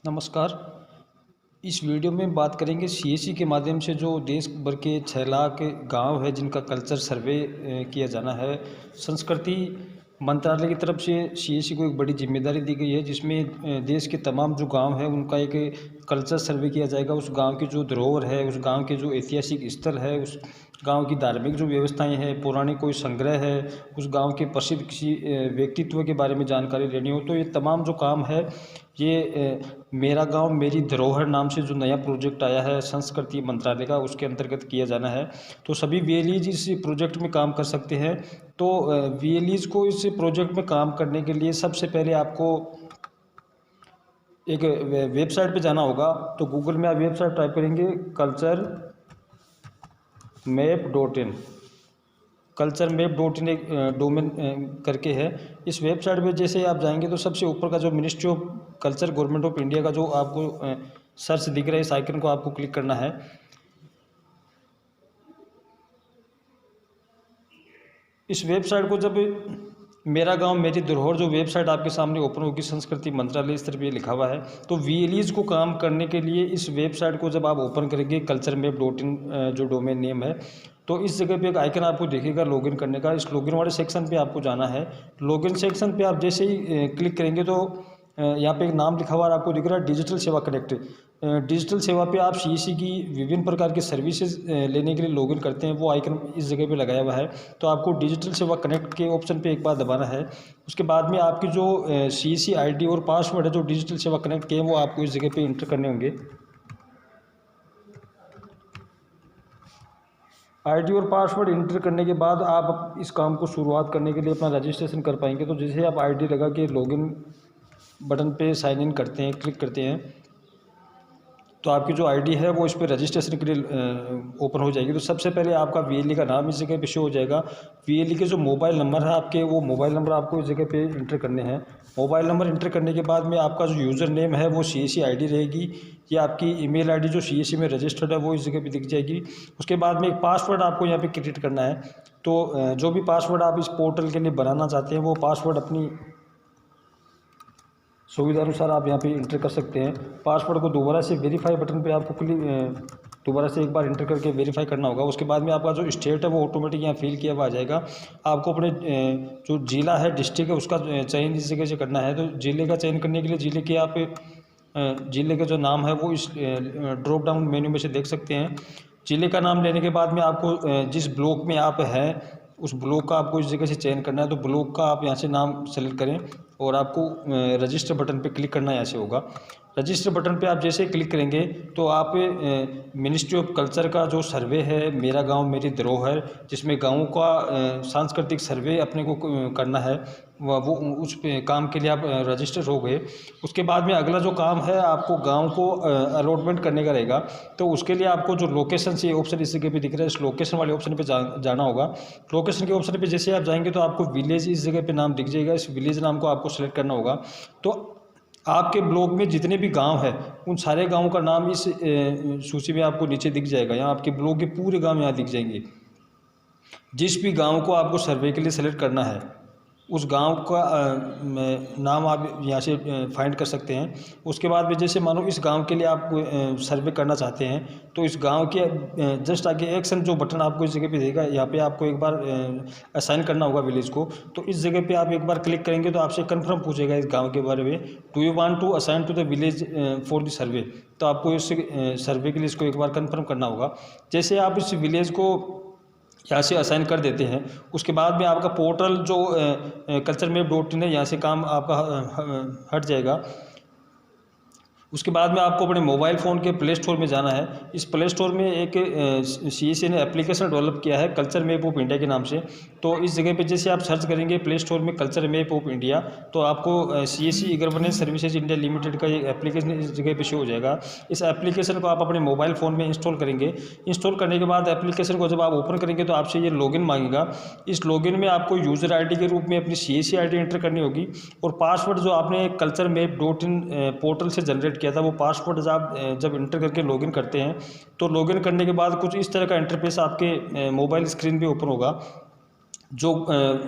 नमस्कार। इस वीडियो में बात करेंगे सीएससी के माध्यम से जो देश भर के 6 लाख गांव है जिनका कल्चर सर्वे किया जाना है। संस्कृति मंत्रालय की तरफ से सीएससी को एक बड़ी जिम्मेदारी दी गई है, जिसमें देश के तमाम जो गांव है उनका एक कल्चर सर्वे किया जाएगा। उस गांव की जो धरोहर है, उस गांव के जो ऐतिहासिक स्थल है, उस गांव की धार्मिक जो व्यवस्थाएं हैं, पुरानी कोई संग्रह है, उस गांव के प्रसिद्ध किसी व्यक्तित्व के बारे में जानकारी लेनी हो, तो ये तमाम जो काम है ये मेरा गांव मेरी धरोहर नाम से जो नया प्रोजेक्ट आया है संस्कृति मंत्रालय का, उसके अंतर्गत किया जाना है। तो सभी वीएलईज इस प्रोजेक्ट में काम कर सकते हैं। तो वीएलईज को इस प्रोजेक्ट में काम करने के लिए सबसे पहले आपको एक वेबसाइट पे जाना होगा। तो गूगल में आप वेबसाइट टाइप करेंगे culturemap.in एक डोमेन करके है। इस वेबसाइट पे जैसे आप जाएंगे तो सबसे ऊपर का जो ministry of culture government of India का जो आपको सर्च दिख रहा है, इस आइकन को आपको क्लिक करना है। इस वेबसाइट को जब मेरा गांव मेरी धरोहर जो वेबसाइट आपके सामने ओपन होगी, संस्कृति मंत्रालय इस तरफ ये लिखा हुआ है। तो वीएलईज को काम करने के लिए इस वेबसाइट को जब आप ओपन करेंगे culturemap.in जो डोमेन नेम है, तो इस जगह पे एक आइकन आपको दिखेगा लॉगिन करने का। इस लॉगिन वाले सेक्शन पे आपको जाना है। लॉगिन सेक्शन पे आप जैसे ही क्लिक करेंगे तो यहाँ पे एक नाम लिखा हुआ आपको दिख रहा है डिजिटल सेवा कनेक्ट। डिजिटल सेवा पे आप सीएससी की विभिन्न प्रकार की सर्विसेज लेने के लिए लॉगिन करते हैं, वो आइकन इस जगह पे लगाया हुआ है। तो आपको डिजिटल सेवा कनेक्ट के ऑप्शन पे एक बार दबाना है। उसके बाद में आपकी जो सीएससी आईडी और पासवर्ड है जो डिजिटल सेवा कनेक्ट के हैं, वो आपको इस जगह पे इंटर करने होंगे। आईडी और पासवर्ड इंटर करने के बाद आप इस काम को शुरुआत करने के लिए अपना रजिस्ट्रेशन कर पाएंगे। तो जैसे आप आईडी लगा के लॉगिन बटन पे साइन इन करते हैं, क्लिक करते हैं, तो आपकी जो आईडी है वो इस पर रजिस्ट्रेशन के लिए ओपन हो जाएगी। तो सबसे पहले आपका वीएलई का नाम इस जगह पे शो हो जाएगा। वीएलई के जो मोबाइल नंबर है आपके, वो मोबाइल नंबर आपको इस जगह पे इंटर करने हैं। मोबाइल नंबर इंटर करने के बाद में आपका जो यूज़र नेम है वो सीएससी आईडी रहेगी, या आपकी ईमेल आईडी जो सीएससी में रजिस्टर्ड है वो इस जगह पे दिख जाएगी। उसके बाद में एक पासवर्ड आपको यहाँ पे क्रिएट करना है। तो जो भी पासवर्ड आप इस पोर्टल के लिए बनाना चाहते हैं, वो पासवर्ड अपनी सुविधा अनुसार आप यहाँ पे इंटर कर सकते हैं। पासवर्ड को दोबारा से वेरीफाई बटन पे आपको दोबारा से एक बार इंटर करके वेरीफाई करना होगा। उसके बाद में आपका जो स्टेट है वो ऑटोमेटिक यहाँ फिल किया हुआ आ जाएगा। आपको अपने जो जिला है, डिस्ट्रिक्ट है, उसका चयन इस जगह से करना है। तो जिले का चयन करने के लिए जिले के आप जिले का जो नाम है वो इस ड्रॉप डाउन मेन्यू में से देख सकते हैं। जिले का नाम लेने के बाद में आपको जिस ब्लॉक में आप हैं उस ब्लॉक का आपको इस जगह से चयन करना है। तो ब्लॉक का आप यहाँ से नाम सेलेक्ट करें और आपको रजिस्टर बटन पे क्लिक करना ऐसे होगा। रजिस्टर बटन पे आप जैसे ही क्लिक करेंगे तो आप मिनिस्ट्री ऑफ कल्चर का जो सर्वे है मेरा गांव मेरी धरोहर, जिसमें गाँवों का सांस्कृतिक सर्वे अपने को करना है, वो उस काम के लिए आप रजिस्टर हो गए। उसके बाद में अगला जो काम है आपको गांव को अलॉटमेंट करने का रहेगा। तो उसके लिए आपको जो लोकेशन से ऑप्शन इस जगह पे दिख रहा है, इस लोकेशन वाले ऑप्शन पे जाना होगा। लोकेशन के ऑप्शन पे जैसे आप जाएंगे तो आपको विलेज इस जगह पे नाम दिख जाएगा। इस विलेज नाम को आपको सेलेक्ट करना होगा। तो आपके ब्लॉक में जितने भी गांव हैं उन सारे गांवों का नाम इस सूची में आपको नीचे दिख जाएगा। यहाँ आपके ब्लॉक के पूरे गांव यहाँ दिख जाएंगे। जिस भी गांव को आपको सर्वे के लिए सेलेक्ट करना है उस गांव का नाम आप यहाँ से फाइंड कर सकते हैं। उसके बाद में जैसे मानो इस गांव के लिए आप सर्वे करना चाहते हैं, तो इस गांव के जस्ट आगे एक्शन जो बटन आपको इस जगह पे देगा, यहाँ पे आपको एक बार असाइन करना होगा विलेज को। तो इस जगह पे आप एक बार क्लिक करेंगे तो आपसे कन्फर्म पूछेगा इस गाँव के बारे में, do you want to assign to the village for the survey. तो आपको इस सर्वे के लिए इसको एक बार कन्फर्म करना होगा। जैसे आप इस विलेज को यहाँ से असाइन कर देते हैं, उसके बाद में आपका पोर्टल जो culturemap.in है यहाँ से काम आपका हट जाएगा। उसके बाद में आपको अपने मोबाइल फ़ोन के प्ले स्टोर में जाना है। इस प्ले स्टोर में एक सीएससी ने एप्लीकेशन डेवलप किया है कल्चर मैप ऑफ इंडिया के नाम से। तो इस जगह पे जैसे आप सर्च करेंगे प्ले स्टोर में कल्चर मैप ऑफ इंडिया, तो आपको CSC e governance services India limited का ये एप्लीकेशन इस जगह पे शो हो जाएगा। इस एप्लीकेशन को आप अपने मोबाइल फ़ोन में इंस्टॉल करेंगे। इंस्टॉल करने के बाद एप्लीकेशन को जब आप ओपन करेंगे तो आपसे ये लॉगिन मांगेगा। इस लॉगिन में आपको यूज़र आईडी के रूप में अपनी सीएससी आईडी एंटर करनी होगी, और पासवर्ड जो आपने culturemap.in पोर्टल से जनरेट किया था वो पासवर्ड आप जब इंटर करके लॉगिन करते हैं तो लॉगिन करने के बाद कुछ इस तरह का इंटरफेस आपके मोबाइल स्क्रीन पे ओपन होगा। जो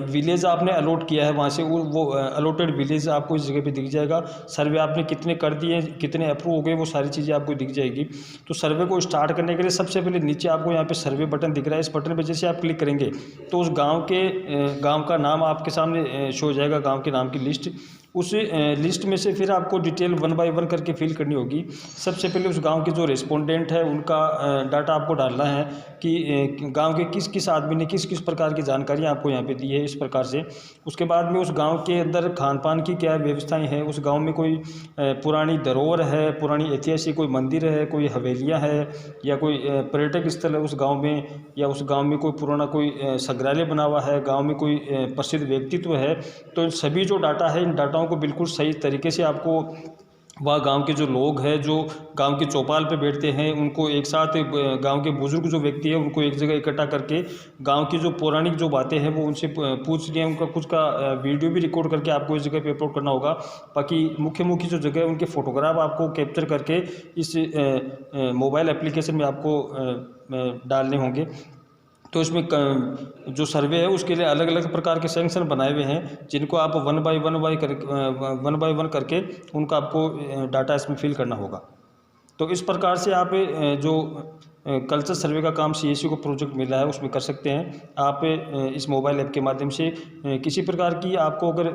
विलेज आपने अलॉट किया है वहाँ से वो अलॉटेड विलेज आपको इस जगह पे दिख जाएगा। सर्वे आपने कितने कर दिए, कितने अप्रूव हो गए, वो सारी चीज़ें आपको दिख जाएगी। तो सर्वे को स्टार्ट करने के लिए सबसे पहले नीचे आपको यहाँ पे सर्वे बटन दिख रहा है। इस बटन पे जैसे आप क्लिक करेंगे तो उस गाँव का नाम आपके सामने शो हो जाएगा, गाँव के नाम की लिस्ट। उस लिस्ट में से फिर आपको डिटेल 1 बाय 1 करके फिल करनी होगी। सबसे पहले उस गांव के जो रेस्पोंडेंट है उनका डाटा आपको डालना है कि गांव के किस किस आदमी ने किस किस प्रकार की जानकारी आपको यहाँ पे दी है, इस प्रकार से। उसके बाद में उस गांव के अंदर खान पान की क्या व्यवस्थाएं हैं, उस गांव में कोई पुरानी धरोहर है, पुरानी ऐतिहासिक कोई मंदिर है, कोई हवेलियाँ है, या कोई पर्यटक स्थल है उस गाँव में, या उस गाँव में कोई पुराना कोई संग्रहालय बना हुआ है, गाँव में कोई प्रसिद्ध व्यक्तित्व है। तो सभी जो डाटा है, इन डाटाओं को बिल्कुल सही तरीके से आपको वह गांव के जो लोग हैं, जो गांव की चौपाल पे बैठते हैं, उनको एक साथ, गांव के बुजुर्ग जो व्यक्ति है उनको एक जगह इकट्ठा करके गांव की जो पौराणिक जो बातें हैं वो उनसे पूछ लिया, उनका कुछ का वीडियो भी रिकॉर्ड करके आपको इस जगह पे अपलोड करना होगा। बाकी मुख्य मुख्य जो जगह है उनके फ़ोटोग्राफ आपको कैप्चर करके इस मोबाइल एप्लीकेशन में आपको डालने होंगे। तो इसमें जो सर्वे है उसके लिए अलग अलग प्रकार के सेक्शन बनाए हुए हैं, जिनको आप 1 बाय 1 करके उनका आपको डाटा इसमें फिल करना होगा। तो इस प्रकार से आप जो कल्चर सर्वे का काम CSC को प्रोजेक्ट मिला है उसमें कर सकते हैं। आप इस मोबाइल ऐप के माध्यम से किसी प्रकार की आपको अगर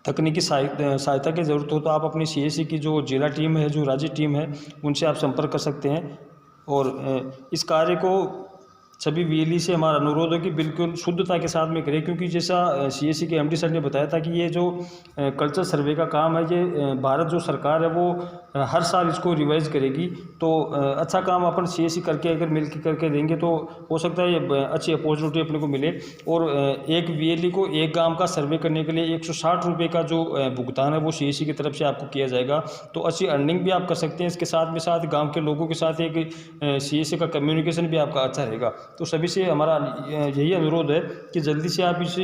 तकनीकी सहायता की ज़रूरत हो तो आप अपनी CSC की जो जिला टीम है, जो राज्य टीम है, उनसे आप संपर्क कर सकते हैं। और इस कार्य को सभी VLE से हमारा अनुरोध है कि बिल्कुल शुद्धता के साथ में करें, क्योंकि जैसा CSC के MD सर ने बताया था कि ये जो कल्चर सर्वे का काम है, ये भारत जो सरकार है वो हर साल इसको रिवाइज करेगी। तो अच्छा काम अपन CSC करके अगर मिल के करके देंगे तो हो सकता है ये अच्छी अपॉर्चुनिटी अपने को मिले। और एक VLE को एक गाँव का सर्वे करने के लिए 160 रुपये का जो भुगतान है वो CSC की तरफ से आपको किया जाएगा। तो अच्छी अर्निंग भी आप कर सकते हैं। इसके साथ में साथ गाँव के लोगों के साथ एक CSC का कम्युनिकेशन भी आपका अच्छा रहेगा। तो सभी से हमारा यही अनुरोध है कि जल्दी से आप इस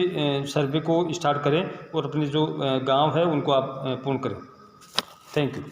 सर्वे को स्टार्ट करें और अपने जो गांव है उनको आप पूर्ण करें। Thank you.